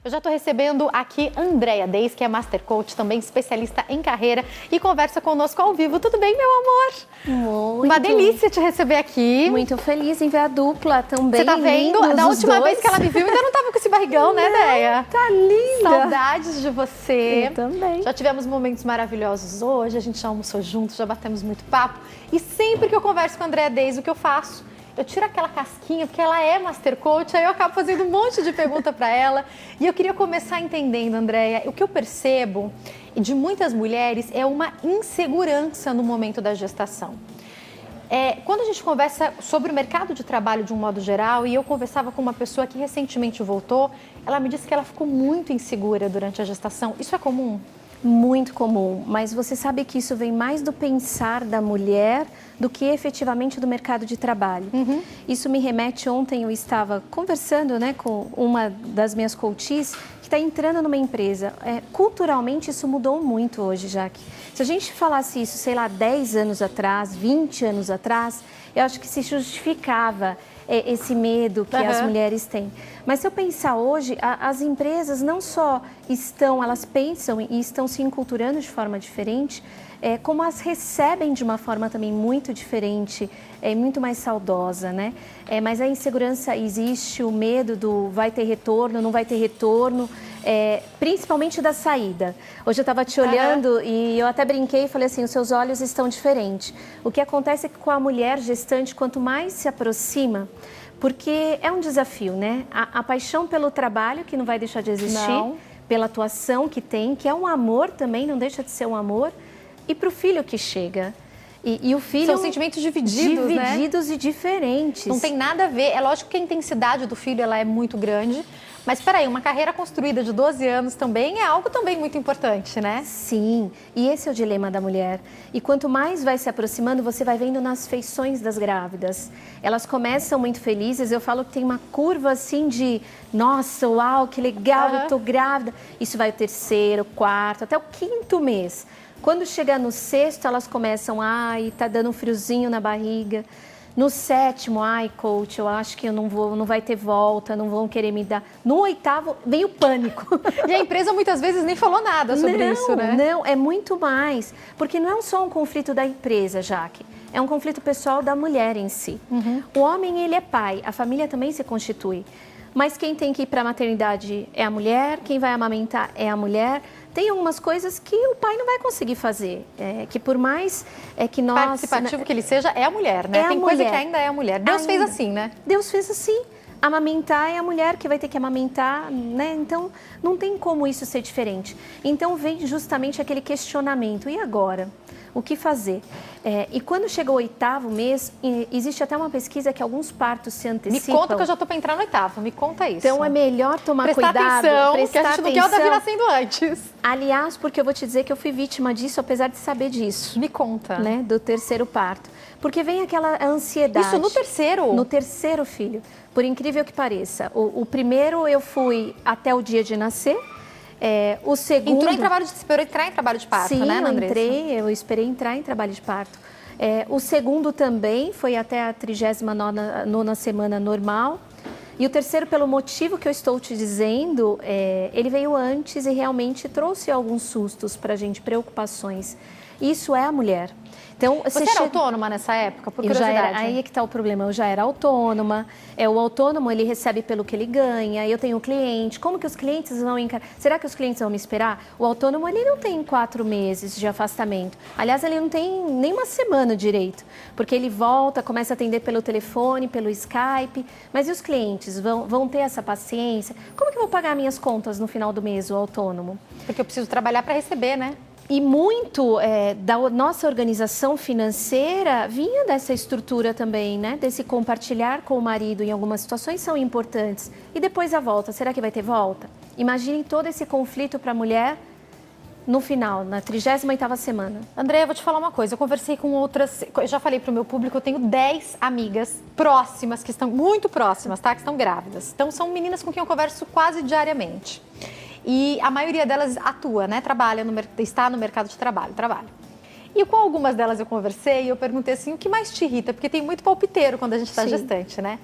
Eu já estou recebendo aqui Andréa Deis, que é Master Coach, também especialista em carreira, e conversa conosco ao vivo. Tudo bem, meu amor? Muito. Uma delícia te receber aqui. Muito feliz em ver a dupla também. Você tá vendo? Da última vez que ela me viu, ainda não tava com esse barrigão, né, Déia? Tá linda. Saudades de você. Eu também. Já tivemos momentos maravilhosos hoje, a gente já almoçou juntos, já batemos muito papo. E sempre que eu converso com a Andréa Deis, o que eu faço? Eu tiro aquela casquinha, porque ela é Master Coach, aí eu acabo fazendo um monte de pergunta para ela. E eu queria começar entendendo, Andréa, o que eu percebo de muitas mulheres é uma insegurança no momento da gestação. Quando a gente conversa sobre o mercado de trabalho de um modo geral, e eu conversava com uma pessoa que recentemente voltou, ela me disse que ela ficou muito insegura durante a gestação. Isso é comum? Muito comum, mas você sabe que isso vem mais do pensar da mulher do que efetivamente do mercado de trabalho. Isso me remete, ontem eu estava conversando, né, com uma das minhas coaches que está entrando numa empresa. Culturalmente isso mudou muito hoje, Jaque. Se a gente falasse isso, sei lá, 10 anos atrás, 20 anos atrás, eu acho que se justificava esse medo que as mulheres têm. Mas se eu pensar hoje, as empresas não só elas pensam e estão se enculturando de forma diferente, como as recebem de uma forma também muito diferente, muito mais saudosa, né? Mas a insegurança existe, o medo do vai ter retorno, não vai ter retorno, principalmente da saída. Hoje eu estava te olhando e eu até brinquei e falei assim, os seus olhos estão diferentes. O que acontece é que com a mulher gestante, quanto mais se aproxima, porque é um desafio, né? A paixão pelo trabalho, que não vai deixar de existir, pela atuação que tem, que é um amor também, não deixa de ser um amor, e para o filho que chega. E o filho... São sentimentos divididos, né? E diferentes. Não tem nada a ver. É lógico que a intensidade do filho ela é muito grande, mas peraí, uma carreira construída de 12 anos também é algo também muito importante, né? Sim, e esse é o dilema da mulher. E quanto mais vai se aproximando, você vai vendo nas feições das grávidas. Elas começam muito felizes, eu falo que tem uma curva assim de nossa, uau, que legal, eu tô grávida. Isso vai o terceiro, quarto, até o quinto mês. Quando chega no sexto, elas começam, ai, tá dando um friozinho na barriga. No sétimo, ai, coach, eu acho que eu não vai ter volta, não vão querer me dar. No oitavo, vem o pânico. E a empresa muitas vezes nem falou nada sobre isso, né? Não, é muito mais. Porque não é só um conflito da empresa, Jaque. É um conflito pessoal da mulher em si. O homem, ele é pai, a família também se constitui. Mas quem tem que ir para a maternidade é a mulher, quem vai amamentar é a mulher. Tem algumas coisas que o pai não vai conseguir fazer, que por mais que nós... Participativo que ele seja, é a mulher, né? Tem coisa que ainda é a mulher. Deus fez assim, né? Deus fez assim. Amamentar é a mulher que vai ter que amamentar, né? Então, não tem como isso ser diferente. Então, vem justamente aquele questionamento. E agora? O que fazer? E quando chega o oitavo mês, existe até uma pesquisa que alguns partos se antecipam. Me conta que eu já estou para entrar no oitavo, me conta isso. Então é melhor tomar cuidado, prestar atenção, que a gente não quer o Davi nascendo antes. Aliás, porque eu vou te dizer que eu fui vítima disso, apesar de saber disso. Me conta. Né, do terceiro parto. Porque vem aquela ansiedade. Isso no terceiro? No terceiro filho. Por incrível que pareça. O primeiro eu fui até o dia de nascer. O segundo... Esperou entrar em trabalho de parto, sim, né, Andressa? Eu esperei entrar em trabalho de parto. O segundo também foi até a 39ª semana normal. E o terceiro, pelo motivo que eu estou te dizendo, ele veio antes e realmente trouxe alguns sustos para a gente, preocupações. Isso é a mulher. Então, você era autônoma nessa época, por curiosidade? Aí é que está o problema, eu já era autônoma. O autônomo, ele recebe pelo que ele ganha, eu tenho cliente, como que os clientes vão encarar? Será que os clientes vão me esperar? O autônomo, ele não tem 4 meses de afastamento. Aliás, ele não tem nem uma semana direito, porque ele volta, começa a atender pelo telefone, pelo Skype. Mas e os clientes vão ter essa paciência? Como que eu vou pagar minhas contas no final do mês, o autônomo? Porque eu preciso trabalhar para receber, né? E muito da nossa organização financeira vinha dessa estrutura também, né? Desse compartilhar com o marido em algumas situações são importantes. E depois a volta, será que vai ter volta? Imagine todo esse conflito para a mulher no final, na 38ª semana. Andréa, eu vou te falar uma coisa, eu conversei com outras, eu já falei para o meu público, eu tenho 10 amigas próximas, que estão muito próximas, tá? Que estão grávidas. Então são meninas com quem eu converso quase diariamente. E a maioria delas atua, né? Está no mercado de trabalho. E com algumas delas eu conversei e eu perguntei assim, o que mais te irrita? Porque tem muito palpiteiro quando a gente está gestante, né?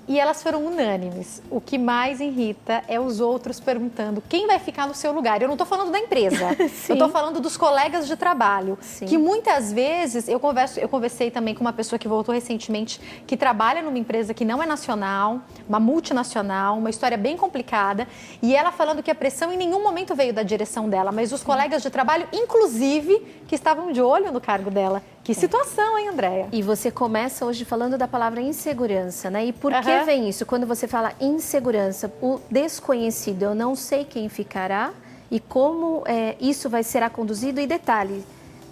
E elas foram unânimes. O que mais irrita é os outros perguntando quem vai ficar no seu lugar. Eu não estou falando da empresa, eu estou falando dos colegas de trabalho. Sim. Que muitas vezes, eu conversei também com uma pessoa que voltou recentemente, que trabalha numa empresa que não é nacional, uma multinacional, uma história bem complicada, e ela falando que a pressão em nenhum momento veio da direção dela, mas os colegas de trabalho, inclusive, que estavam de olho no cargo dela. Que situação, hein, Andréia? E você começa hoje falando da palavra insegurança, né? E por que vem isso? Quando você fala insegurança, o desconhecido, eu não sei quem ficará e como isso será conduzido. E detalhe,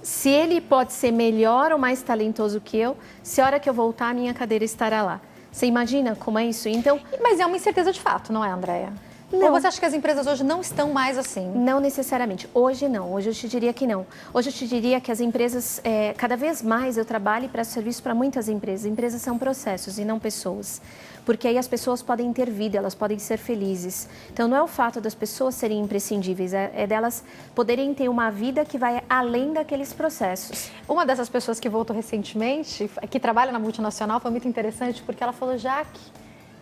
se ele pode ser melhor ou mais talentoso que eu, se a hora que eu voltar, a minha cadeira estará lá. Você imagina como é isso? Então, mas é uma incerteza de fato, não é, Andréia? Não. Ou você acha que as empresas hoje não estão mais assim? Não necessariamente. Hoje não. Hoje eu te diria que não. Hoje eu te diria que as empresas, cada vez mais eu trabalho e presto serviço para muitas empresas. Empresas são processos e não pessoas. Porque aí as pessoas podem ter vida, elas podem ser felizes. Então não é o fato das pessoas serem imprescindíveis, é delas poderem ter uma vida que vai além daqueles processos. Uma dessas pessoas que voltou recentemente, que trabalha na multinacional, foi muito interessante porque ela falou: Jaque,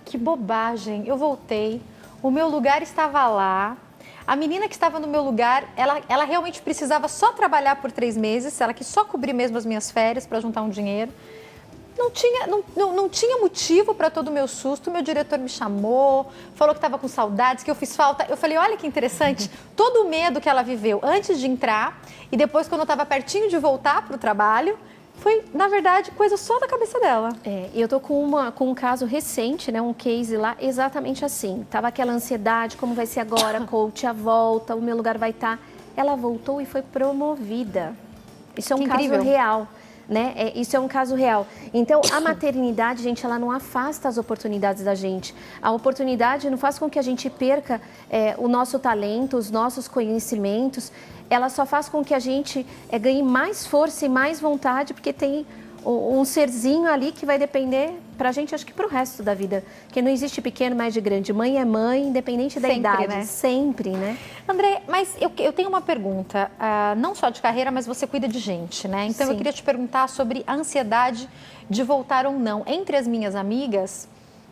que bobagem, eu voltei. O meu lugar estava lá. A menina que estava no meu lugar, ela realmente precisava só trabalhar por 3 meses. Ela quis só cobrir mesmo as minhas férias para juntar um dinheiro. Não tinha motivo para todo o meu susto. Meu diretor me chamou, falou que estava com saudades, que eu fiz falta. Eu falei, olha que interessante, todo o medo que ela viveu antes de entrar e depois quando eu estava pertinho de voltar para o trabalho, foi, na verdade, coisa só da cabeça dela. Eu tô com um caso recente, né, um case lá, exatamente assim. Tava aquela ansiedade, como vai ser agora, coach, a volta, o meu lugar vai estar. Ela voltou e foi promovida. Isso é um caso real, né? Isso é um caso real. Então, a maternidade, gente, ela não afasta as oportunidades da gente. A oportunidade não faz com que a gente perca o nosso talento, os nossos conhecimentos. Ela só faz com que a gente ganhe mais força e mais vontade, porque tem um serzinho ali que vai depender pra gente, acho que pro resto da vida. Porque não existe pequeno mais de grande. Mãe é mãe, independente da idade. Né? Sempre, né? André, mas eu tenho uma pergunta, não só de carreira, mas você cuida de gente, né? Então eu queria te perguntar sobre a ansiedade de voltar ou não. Entre as minhas amigas,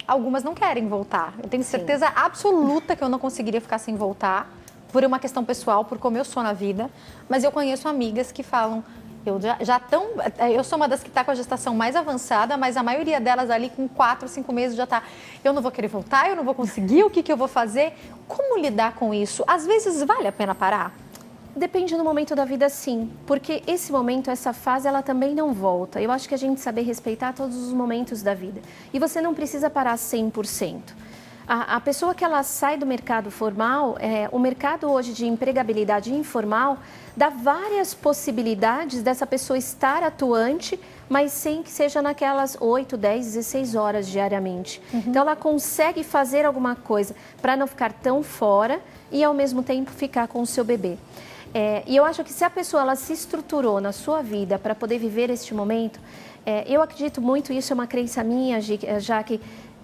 algumas não querem voltar. Eu tenho certeza absoluta que eu não conseguiria ficar sem voltar, por uma questão pessoal, por como eu sou na vida, mas eu conheço amigas que falam, eu sou uma das que está com a gestação mais avançada, mas a maioria delas ali com 4, 5 meses já está, eu não vou querer voltar, eu não vou conseguir, o que eu vou fazer? Como lidar com isso? Às vezes vale a pena parar? Depende do momento da vida, sim, porque esse momento, essa fase, ela também não volta. Eu acho que a gente saber respeitar todos os momentos da vida. E você não precisa parar 100%. A pessoa que ela sai do mercado formal, o mercado hoje de empregabilidade informal dá várias possibilidades dessa pessoa estar atuante, mas sem que seja naquelas 8, 10, 16 horas diariamente. Então ela consegue fazer alguma coisa para não ficar tão fora e ao mesmo tempo ficar com o seu bebê. E eu acho que se a pessoa ela se estruturou na sua vida para poder viver este momento, eu acredito muito, isso é uma crença minha, já que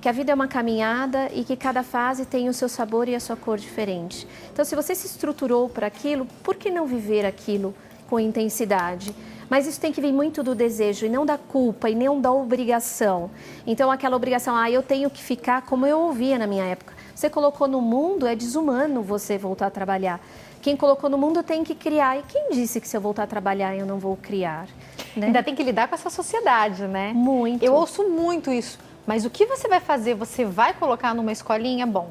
a vida é uma caminhada e que cada fase tem o seu sabor e a sua cor diferente. Então, se você se estruturou para aquilo, por que não viver aquilo com intensidade? Mas isso tem que vir muito do desejo e não da culpa e nem da obrigação. Então, aquela obrigação, eu tenho que ficar como eu ouvia na minha época. Você colocou no mundo, é desumano você voltar a trabalhar. Quem colocou no mundo tem que criar. E quem disse que se eu voltar a trabalhar eu não vou criar? Né? Ainda tem que lidar com essa sociedade, né? Muito. Eu ouço muito isso. Mas o que você vai fazer? Você vai colocar numa escolinha? Bom,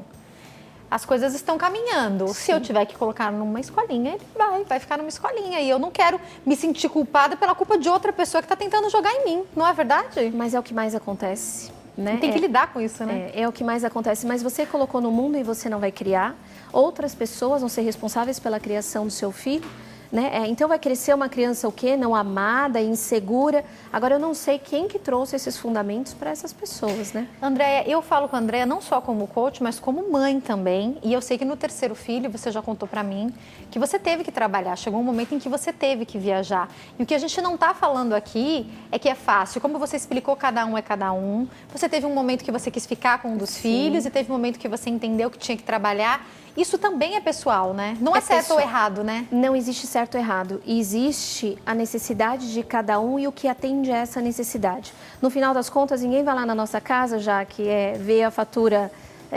as coisas estão caminhando. Sim. Se eu tiver que colocar numa escolinha, ele vai ficar numa escolinha. E eu não quero me sentir culpada pela culpa de outra pessoa que está tentando jogar em mim. Não é verdade? Mas é o que mais acontece, né? Tem que lidar com isso, né? É o que mais acontece. Mas você colocou no mundo e você não vai criar. Outras pessoas vão ser responsáveis pela criação do seu filho. Né? Então vai crescer uma criança o quê? Não amada, insegura. Agora eu não sei quem que trouxe esses fundamentos para essas pessoas, né? Andréia, eu falo com a Andréia não só como coach, mas como mãe também. E eu sei que no 3º filho, você já contou para mim, que você teve que trabalhar. Chegou um momento em que você teve que viajar. E o que a gente não está falando aqui é que é fácil. Como você explicou, cada um é cada um. Você teve um momento que você quis ficar com um dos filhos e teve um momento que você entendeu que tinha que trabalhar. Isso também é pessoal, né? Não é certo ou errado, né? Não existe certo certo ou errado. Existe a necessidade de cada um e o que atende a essa necessidade. No final das contas, ninguém vai lá na nossa casa, já que ver a fatura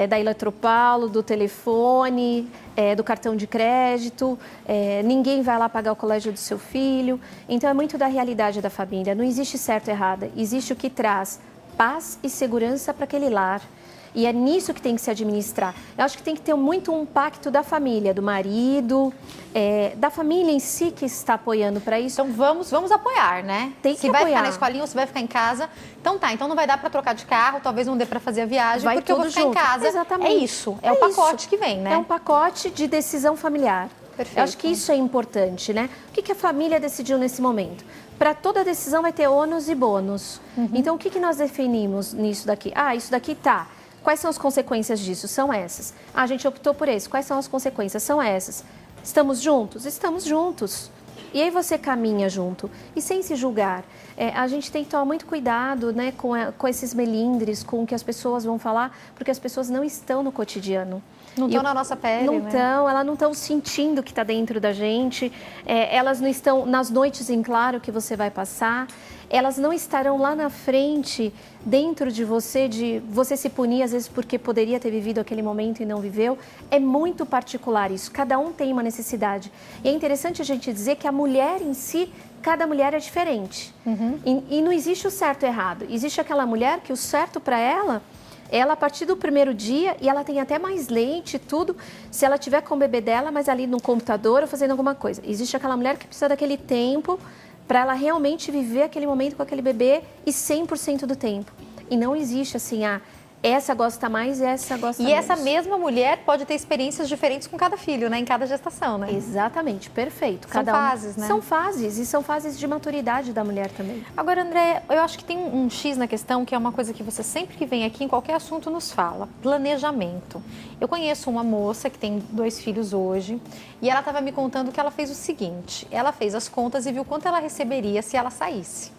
da Eletropaulo, do telefone, do cartão de crédito, ninguém vai lá pagar o colégio do seu filho. Então, é muito da realidade da família. Não existe certo ou errado, existe o que traz paz e segurança para aquele lar. E é nisso que tem que se administrar. Eu acho que tem que ter muito um pacto da família, do marido, da família em si que está apoiando para isso. Então vamos apoiar, né? Tem que se apoiar. Vai ficar na escolinha ou se vai ficar em casa, então tá. Então não vai dar para trocar de carro, talvez não dê para fazer a viagem, Vai porque eu vou ficar junto. em casa. Exatamente. É isso, é o pacote que vem, né? É um pacote de decisão familiar. Perfeito. Eu acho que isso é importante, né? O que a família decidiu nesse momento? Para toda decisão vai ter ônus e bônus. Então, o que nós definimos nisso daqui? Isso daqui tá. Quais são as consequências disso? São essas. A gente optou por esse. Quais são as consequências? São essas. Estamos juntos? Estamos juntos. E aí você caminha junto. E sem se julgar. A gente tem que tomar muito cuidado, né, com esses melindres, com o que as pessoas vão falar, porque as pessoas não estão no cotidiano. Não estão na nossa pele, não né? Estão, elas não estão sentindo o que está dentro da gente, elas não estão nas noites em claro que você vai passar, elas não estarão lá na frente, dentro de você se punir, às vezes porque poderia ter vivido aquele momento e não viveu. É muito particular isso, cada um tem uma necessidade. E é interessante a gente dizer que a mulher em si, cada mulher é diferente. E não existe o certo e errado, existe aquela mulher que o certo para ela, a partir do primeiro dia, e ela tem até mais leite e tudo, se ela tiver com o bebê dela, mas ali no computador ou fazendo alguma coisa. Existe aquela mulher que precisa daquele tempo para ela realmente viver aquele momento com aquele bebê e 100% do tempo. E não existe assim, essa gosta mais e essa gosta menos. E essa mesma mulher pode ter experiências diferentes com cada filho, né? Em cada gestação, né? Exatamente, perfeito. São fases, né? São fases, e são fases de maturidade da mulher também. Agora, André, eu acho que tem um X na questão, que é uma coisa que você sempre que vem aqui, em qualquer assunto, nos fala. Planejamento. Eu conheço uma moça que tem 2 filhos hoje, e ela estava me contando que ela fez o seguinte: ela fez as contas e viu quanto ela receberia se ela saísse.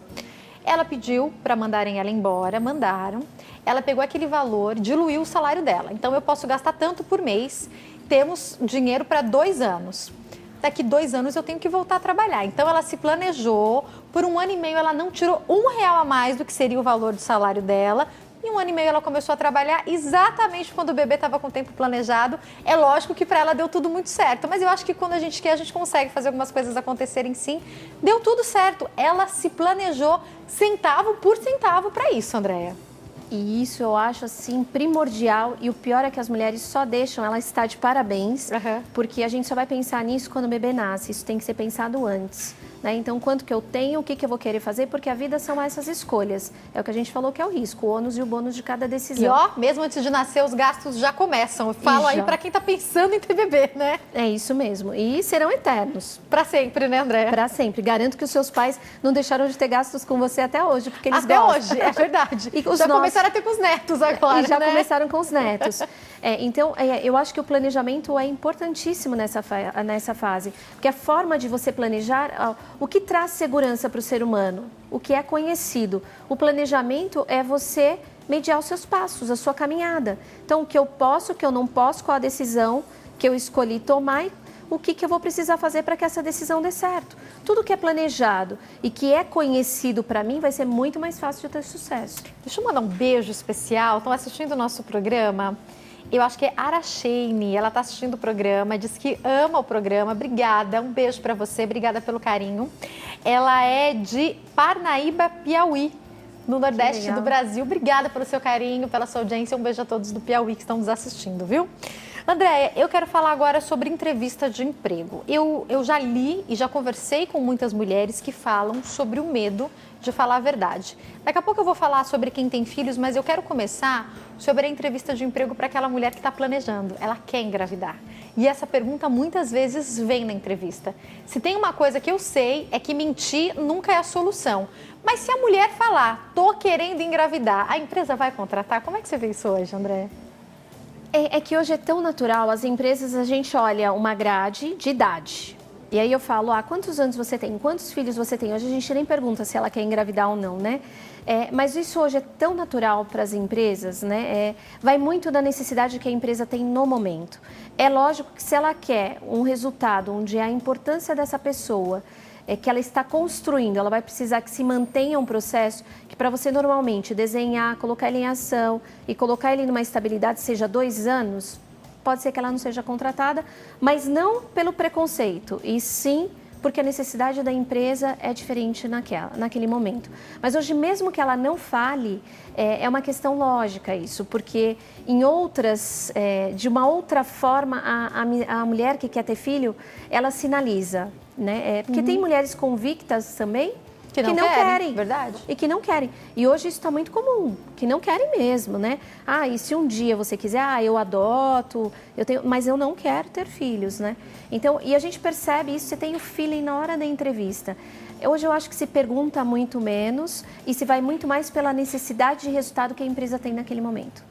Ela pediu para mandarem ela embora, mandaram. Ela pegou aquele valor, diluiu o salário dela. Então, eu posso gastar tanto por mês, temos dinheiro para 2 anos. Daqui 2 anos eu tenho que voltar a trabalhar. Então, ela se planejou, por 1 ano e meio ela não tirou R$1 a mais do que seria o valor do salário dela. Em 1 ano e meio ela começou a trabalhar exatamente quando o bebê estava com o tempo planejado. É lógico que para ela deu tudo muito certo, mas eu acho que quando a gente quer, a gente consegue fazer algumas coisas acontecerem sim. Deu tudo certo. Ela se planejou centavo por centavo para isso, Andréia. E isso eu acho assim primordial, e o pior é que as mulheres só deixam ela estar de parabéns, porque a gente só vai pensar nisso quando o bebê nasce, isso tem que ser pensado antes. Né? Então, quanto que eu tenho, o que eu vou querer fazer, porque a vida são essas escolhas. É o que a gente falou que é o risco, o ônus e o bônus de cada decisão. E ó, mesmo antes de nascer, os gastos já começam. Eu falo aí para quem tá pensando em ter bebê, né? É isso mesmo. E serão eternos. Para sempre, né, André? Para sempre. Garanto que os seus pais não deixaram de ter gastos com você até hoje, porque eles até gostam. Hoje, é verdade. E já começaram a ter com os netos agora, E já né? começaram com os netos. Então, eu acho que o planejamento é importantíssimo nessa fase. Porque a forma de você planejar, o que traz segurança para o ser humano, o que é conhecido. O planejamento é você mediar os seus passos, a sua caminhada. Então, o que eu posso, o que eu não posso, qual a decisão que eu escolhi tomar e o que eu vou precisar fazer para que essa decisão dê certo. Tudo que é planejado e que é conhecido para mim vai ser muito mais fácil de ter sucesso. Deixa eu mandar um beijo especial. Estão assistindo o nosso programa. Eu acho que é Aracheine, ela está assistindo o programa, diz que ama o programa. Obrigada, um beijo para você, obrigada pelo carinho. Ela é de Parnaíba, Piauí, no Nordeste do Brasil. Obrigada pelo seu carinho, pela sua audiência. Um beijo a todos do Piauí que estão nos assistindo, viu? Andréia, eu quero falar agora sobre entrevista de emprego. Eu já li e já conversei com muitas mulheres que falam sobre o medo de falar a verdade. Daqui a pouco eu vou falar sobre quem tem filhos, mas eu quero começar sobre a entrevista de emprego para aquela mulher que está planejando. Ela quer engravidar. E essa pergunta muitas vezes vem na entrevista. Se tem uma coisa que eu sei, é que mentir nunca é a solução. Mas se a mulher falar, tô querendo engravidar, a empresa vai contratar? Como é que você vê isso hoje, André? É que hoje é tão natural, as empresas, a gente olha uma grade de idade. E aí eu falo, quantos anos você tem? Quantos filhos você tem? Hoje a gente nem pergunta se ela quer engravidar ou não, né? Mas isso hoje é tão natural para as empresas, né? Vai muito da necessidade que a empresa tem no momento. É lógico que se ela quer um resultado onde a importância dessa pessoa que ela está construindo, ela vai precisar que se mantenha um processo que para você normalmente desenhar, colocar ele em ação e colocar ele numa estabilidade, seja 2 anos, pode ser que ela não seja contratada, mas não pelo preconceito, e sim porque a necessidade da empresa é diferente naquele momento. Mas hoje, mesmo que ela não fale, é uma questão lógica isso, porque em outras, de uma outra forma, a mulher que quer ter filho, ela sinaliza, né? Porque tem mulheres convictas também, que não querem. Verdade. E que não querem. E hoje isso está muito comum, que não querem mesmo, né? E se um dia você quiser, eu adoto, mas eu não quero ter filhos, né? Então, e a gente percebe isso, você tem o feeling na hora da entrevista. Hoje eu acho que se pergunta muito menos e se vai muito mais pela necessidade de resultado que a empresa tem naquele momento.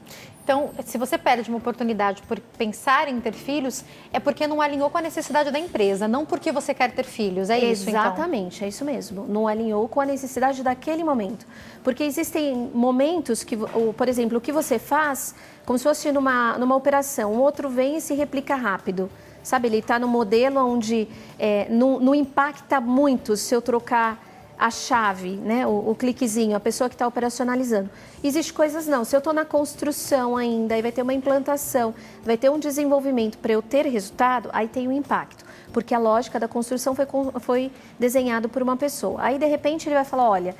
Então, se você perde uma oportunidade por pensar em ter filhos, é porque não alinhou com a necessidade da empresa, não porque você quer ter filhos, é isso então? Exatamente, é isso mesmo. Não alinhou com a necessidade daquele momento. Porque existem momentos que, por exemplo, o que você faz, como se fosse numa operação, o outro vem e se replica rápido. Sabe, ele está no modelo onde não impacta muito se eu trocar a chave, né, o cliquezinho, a pessoa que está operacionalizando. Existem coisas não, se eu estou na construção ainda, aí vai ter uma implantação, vai ter um desenvolvimento para eu ter resultado, aí tem um impacto, porque a lógica da construção foi desenhado por uma pessoa. Aí, de repente, ele vai falar, olha,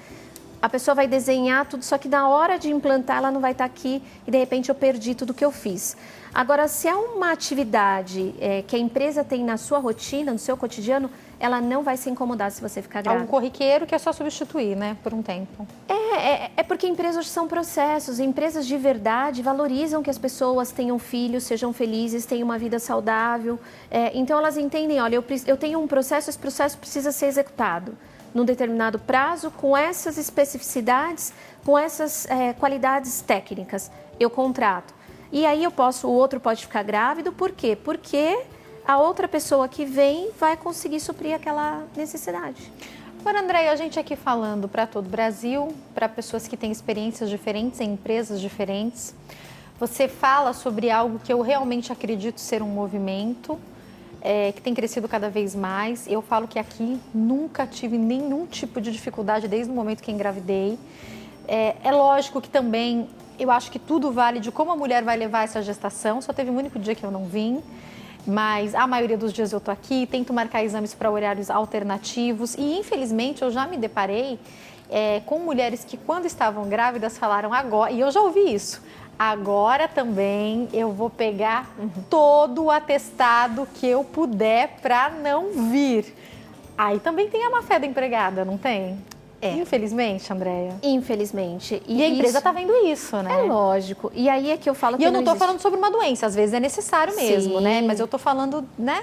a pessoa vai desenhar tudo, só que na hora de implantar ela não vai estar aqui e, de repente, eu perdi tudo que eu fiz. Agora, se é uma atividade que a empresa tem na sua rotina, no seu cotidiano, ela não vai se incomodar se você ficar grávida. É um corriqueiro que é só substituir, né, por um tempo. É porque empresas são processos, empresas de verdade valorizam que as pessoas tenham filhos, sejam felizes, tenham uma vida saudável. Então, elas entendem, olha, eu tenho um processo, esse processo precisa ser executado num determinado prazo, com essas especificidades, com essas qualidades técnicas. Eu contrato. E aí o outro pode ficar grávido, por quê? Porque a outra pessoa que vem vai conseguir suprir aquela necessidade. Agora, Andréia, a gente aqui falando para todo o Brasil, para pessoas que têm experiências diferentes em empresas diferentes, você fala sobre algo que eu realmente acredito ser um movimento, que tem crescido cada vez mais. Eu falo que aqui nunca tive nenhum tipo de dificuldade desde o momento que engravidei. É lógico que também eu acho que tudo vale de como a mulher vai levar essa gestação. Só teve um único dia que eu não vim, mas a maioria dos dias eu tô aqui, tento marcar exames para horários alternativos e infelizmente eu já me deparei com mulheres que quando estavam grávidas falaram agora, e eu já ouvi isso, agora também eu vou pegar todo o atestado que eu puder para não vir. Aí também tem a má fé da empregada, não tem? Infelizmente, Andréia. Infelizmente. E a empresa está vendo isso, né? É lógico. E aí é que eu falo que eu não estou falando sobre uma doença, às vezes é necessário mesmo, né? Mas eu estou falando, né?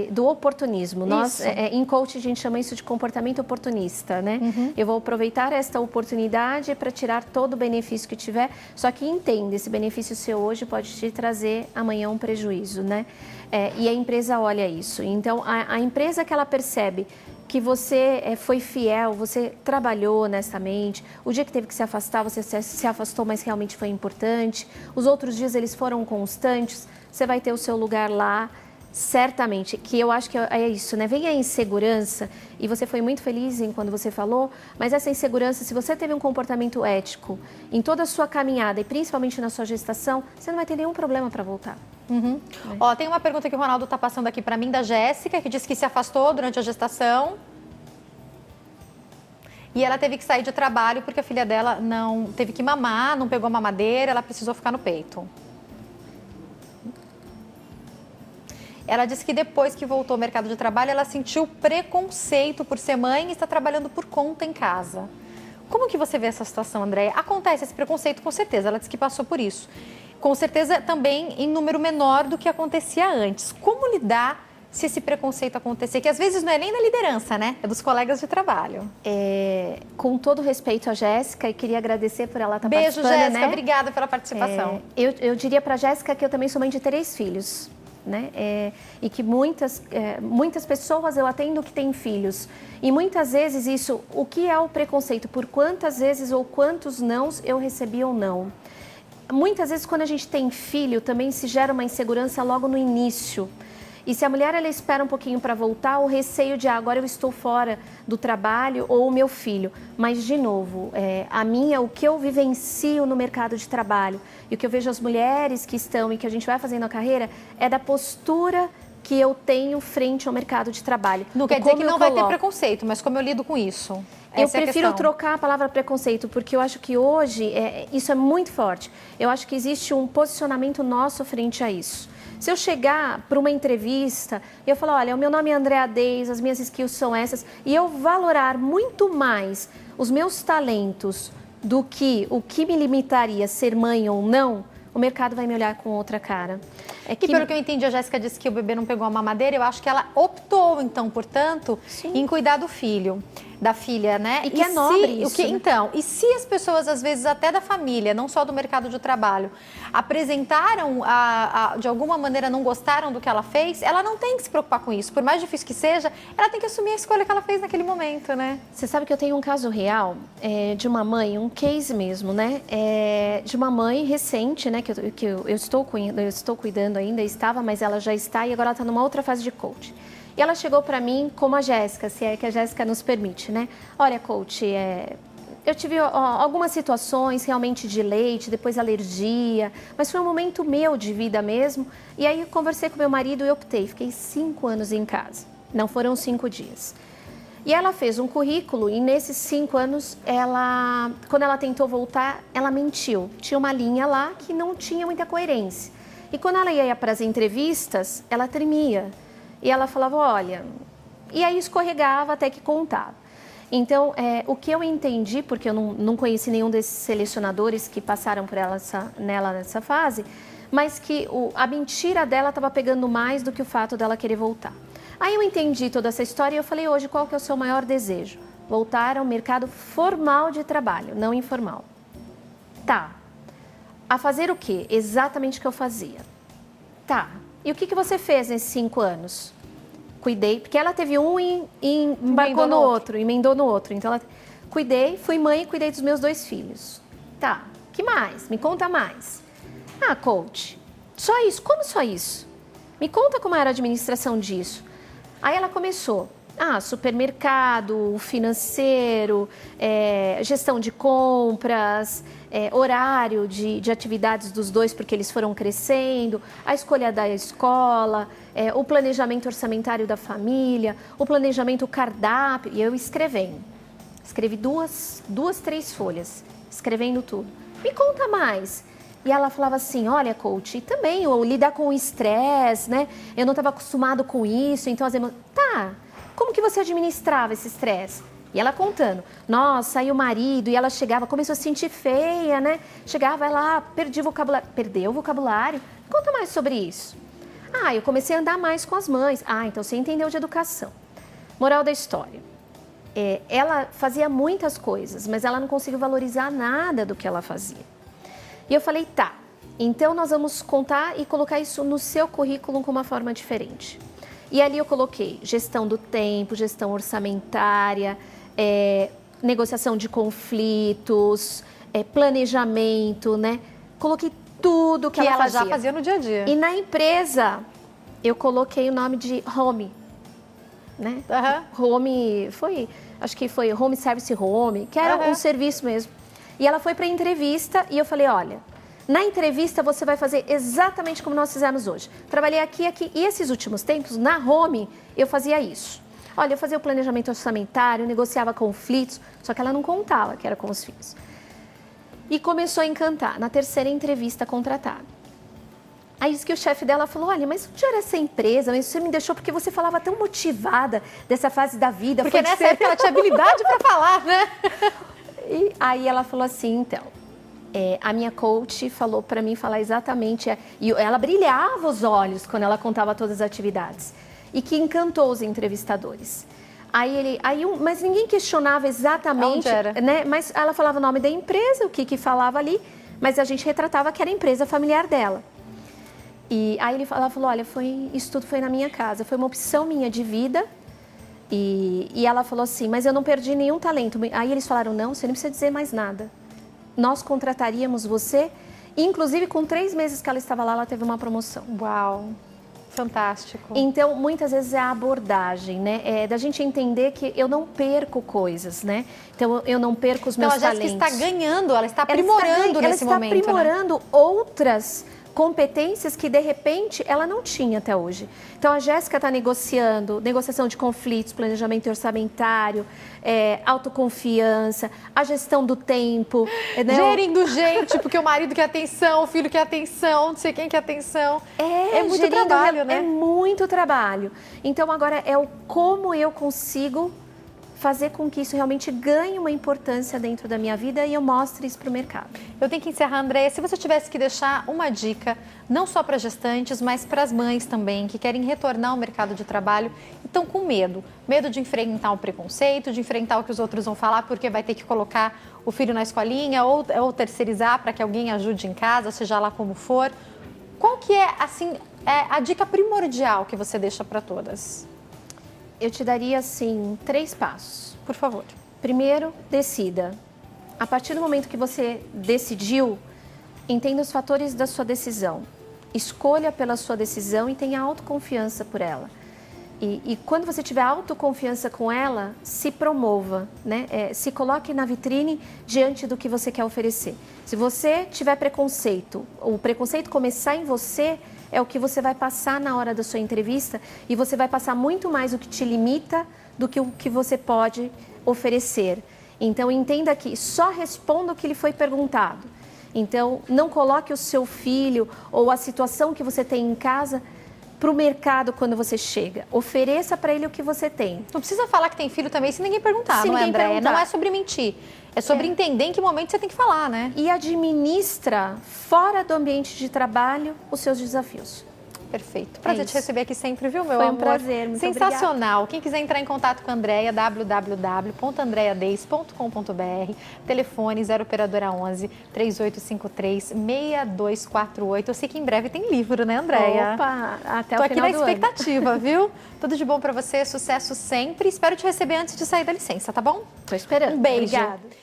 Do oportunismo. Nós, em coaching, a gente chama isso de comportamento oportunista, né? Eu vou aproveitar esta oportunidade para tirar todo o benefício que tiver, só que entenda, esse benefício seu hoje pode te trazer amanhã um prejuízo, né? E a empresa olha isso. Então, a empresa que ela percebe que você foi fiel, você trabalhou honestamente, o dia que teve que se afastar, você se afastou, mas realmente foi importante, os outros dias eles foram constantes, você vai ter o seu lugar lá, certamente, que eu acho que é isso, né? Vem a insegurança, e você foi muito feliz quando você falou, mas essa insegurança, se você teve um comportamento ético em toda a sua caminhada, e principalmente na sua gestação, você não vai ter nenhum problema para voltar. Ó, tem uma pergunta que o Ronaldo está passando aqui para mim, da Jéssica, que disse que se afastou durante a gestação. E ela teve que sair de trabalho porque a filha dela não teve que mamar, não pegou a mamadeira, ela precisou ficar no peito. Ela disse que depois que voltou ao mercado de trabalho, ela sentiu preconceito por ser mãe e está trabalhando por conta em casa. Como que você vê essa situação, Andréia? Acontece esse preconceito, com certeza, ela disse que passou por isso. Com certeza também em número menor do que acontecia antes. Como lidar se esse preconceito acontecer? Que às vezes não é nem da liderança, né? É dos colegas de trabalho. Com todo respeito à Jéssica, e queria agradecer por ela estar participando. Beijo, Jéssica. Né? Obrigada pela participação. Eu diria para a Jéssica que eu também sou mãe de 3 filhos. né? E que muitas pessoas eu atendo que têm filhos. E muitas vezes isso, o que é o preconceito? Por quantas vezes ou quantos nãos eu recebi ou não? Muitas vezes quando a gente tem filho também se gera uma insegurança logo no início. E se a mulher ela espera um pouquinho para voltar, o receio de agora eu estou fora do trabalho ou o meu filho. Mas, de novo, o que eu vivencio no mercado de trabalho e o que eu vejo as mulheres que estão e que a gente vai fazendo a carreira é da postura que eu tenho frente ao mercado de trabalho. Não quer dizer que não vai ter preconceito, mas como eu lido com isso? Eu prefiro trocar a palavra preconceito, porque eu acho que hoje isso é muito forte. Eu acho que existe um posicionamento nosso frente a isso. Se eu chegar para uma entrevista e eu falar, olha, o meu nome é Andréa Deis, as minhas skills são essas, e eu valorar muito mais os meus talentos do que o que me limitaria a ser mãe ou não, o mercado vai me olhar com outra cara. E pelo que eu entendi, a Jéssica disse que o bebê não pegou a mamadeira, eu acho que ela optou, então, portanto, em cuidar do filho, da filha, né? E que é nobre isso, né? Então, e se as pessoas, às vezes, até da família, não só do mercado de trabalho, apresentaram, de alguma maneira, não gostaram do que ela fez, ela não tem que se preocupar com isso. Por mais difícil que seja, ela tem que assumir a escolha que ela fez naquele momento, né? Você sabe que eu tenho um caso real de uma mãe, um case mesmo, né? De uma mãe recente, né? Que eu estou cuidando ainda, estava, mas ela já está e agora ela está numa outra fase de coach. E ela chegou para mim como a Jéssica, se é que a Jéssica nos permite, né? Olha, coach, eu tive algumas situações realmente de leite, depois alergia, mas foi um momento meu de vida mesmo. E aí eu conversei com meu marido e optei, fiquei 5 anos em casa, não foram 5 dias. E ela fez um currículo e nesses 5 anos, quando ela tentou voltar, ela mentiu. Tinha uma linha lá que não tinha muita coerência. E quando ela ia para as entrevistas, ela tremia. E ela falava, olha... E aí escorregava até que contava. Então, o que eu entendi, porque eu não conheci nenhum desses selecionadores que passaram por nela nessa fase, mas que a mentira dela estava pegando mais do que o fato dela querer voltar. Aí eu entendi toda essa história e eu falei, hoje, qual que é o seu maior desejo? Voltar ao mercado formal de trabalho, não informal. Tá. A fazer o quê? Exatamente o que eu fazia. Tá. E o que você fez nesses 5 anos? Cuidei, porque ela teve um e embarcou no outro, emendou no outro. Então, cuidei, fui mãe e cuidei dos meus 2 filhos. Tá. Que mais? Me conta mais. Ah, coach, só isso? Como só isso? Me conta como era a administração disso. Aí ela começou. Supermercado, financeiro, gestão de compras, horário de atividades dos 2 porque eles foram crescendo, a escolha da escola, o planejamento orçamentário da família, o planejamento cardápio, e eu escrevendo. Escrevi 2, 3 folhas, escrevendo tudo. Me conta mais. E ela falava assim, olha, coach, também eu lidar com o estresse, né? Eu não estava acostumado com isso, então as emoções... Tá, como que você administrava esse estresse? E ela contando, nossa, aí o marido, e ela chegava, começou a se sentir feia, né? Chegava lá, perdeu o vocabulário. Conta mais sobre isso. Eu comecei a andar mais com as mães. Então você entendeu de educação. Moral da história. Ela fazia muitas coisas, mas ela não conseguiu valorizar nada do que ela fazia. E eu falei, tá, então nós vamos contar e colocar isso no seu currículo com uma forma diferente. E ali eu coloquei gestão do tempo, gestão orçamentária, negociação de conflitos, planejamento, né? Coloquei tudo que ela fazia. Já fazia no dia a dia. E na empresa, eu coloquei o nome de Home, né? Home, acho que foi Home Service Home, que era um serviço mesmo. E ela foi para a entrevista e eu falei, olha, na entrevista você vai fazer exatamente como nós fizemos hoje. Trabalhei aqui. E esses últimos tempos, na Home, eu fazia isso. Olha, eu fazia o planejamento orçamentário, negociava conflitos, só que ela não contava que era com os filhos. E começou a encantar, na 3ª entrevista contratada. Aí disse que o chefe dela falou, olha, mas onde era essa empresa? Mas você me deixou porque você falava tão motivada dessa fase da vida. Porque nessa época ela tinha habilidade para falar, né? E aí ela falou assim, então, a minha coach falou para mim falar exatamente, e ela brilhava os olhos quando ela contava todas as atividades, e que encantou os entrevistadores. Mas ninguém questionava exatamente, né? Mas ela falava o nome da empresa, o que falava ali, mas a gente retratava que era a empresa familiar dela. E aí ela falou, olha, isso tudo foi na minha casa, foi uma opção minha de vida. E ela falou assim, mas eu não perdi nenhum talento. Aí eles falaram, não, você não precisa dizer mais nada. Nós contrataríamos você. Inclusive, com 3 meses que ela estava lá, ela teve uma promoção. Uau, fantástico. Então, muitas vezes é a abordagem, né? É da gente entender que eu não perco coisas, né? Então, eu não perco os meus talentos. Então, a Jéssica está ganhando, ela está aprimorando nesse momento, ela está aprimorando outras competências que, de repente, ela não tinha até hoje. Então, a Jéssica está negociando, negociação de conflitos, planejamento orçamentário, autoconfiança, a gestão do tempo. Né? Gerindo gente, porque o marido quer atenção, o filho quer atenção, não sei quem quer atenção. É muito trabalho, né? É muito trabalho. Então, agora é o como eu consigo fazer com que isso realmente ganhe uma importância dentro da minha vida e eu mostre isso para o mercado. Eu tenho que encerrar, Andréia. Se você tivesse que deixar uma dica, não só para gestantes, mas para as mães também, que querem retornar ao mercado de trabalho e estão com medo. Medo de enfrentar um preconceito, de enfrentar o que os outros vão falar, porque vai ter que colocar o filho na escolinha ou terceirizar para que alguém ajude em casa, seja lá como for. Qual que é, assim, a dica primordial que você deixa para todas? Eu te daria, assim, 3 passos. Por favor. Primeiro, decida. A partir do momento que você decidiu, entenda os fatores da sua decisão. Escolha pela sua decisão e tenha autoconfiança por ela. E quando você tiver autoconfiança com ela, se promova, né? Se coloque na vitrine diante do que você quer oferecer. Se você tiver preconceito, o preconceito começar em você, é o que você vai passar na hora da sua entrevista e você vai passar muito mais o que te limita do que o que você pode oferecer. Então, entenda que só responda o que lhe foi perguntado. Então, não coloque o seu filho ou a situação que você tem em casa para o mercado quando você chega. Ofereça para ele o que você tem. Não precisa falar que tem filho também se ninguém perguntar, não é, Andréia? Não é sobre mentir. É sobre entender em que momento você tem que falar, né? E administra, fora do ambiente de trabalho, os seus desafios. Perfeito. Prazer te receber aqui sempre, viu, meu amor? Foi um prazer, muito sensacional. Obrigada. Quem quiser entrar em contato com a Andréia, www.andreadeis.com.br, telefone 0 operadora 11 3853 6248. Eu sei que em breve tem livro, né, Andréia? Opa, até Tô o aqui final na expectativa, viu? Tudo de bom pra você, sucesso sempre. Espero te receber antes de sair da licença, tá bom? Tô esperando. Um beijo. Obrigada.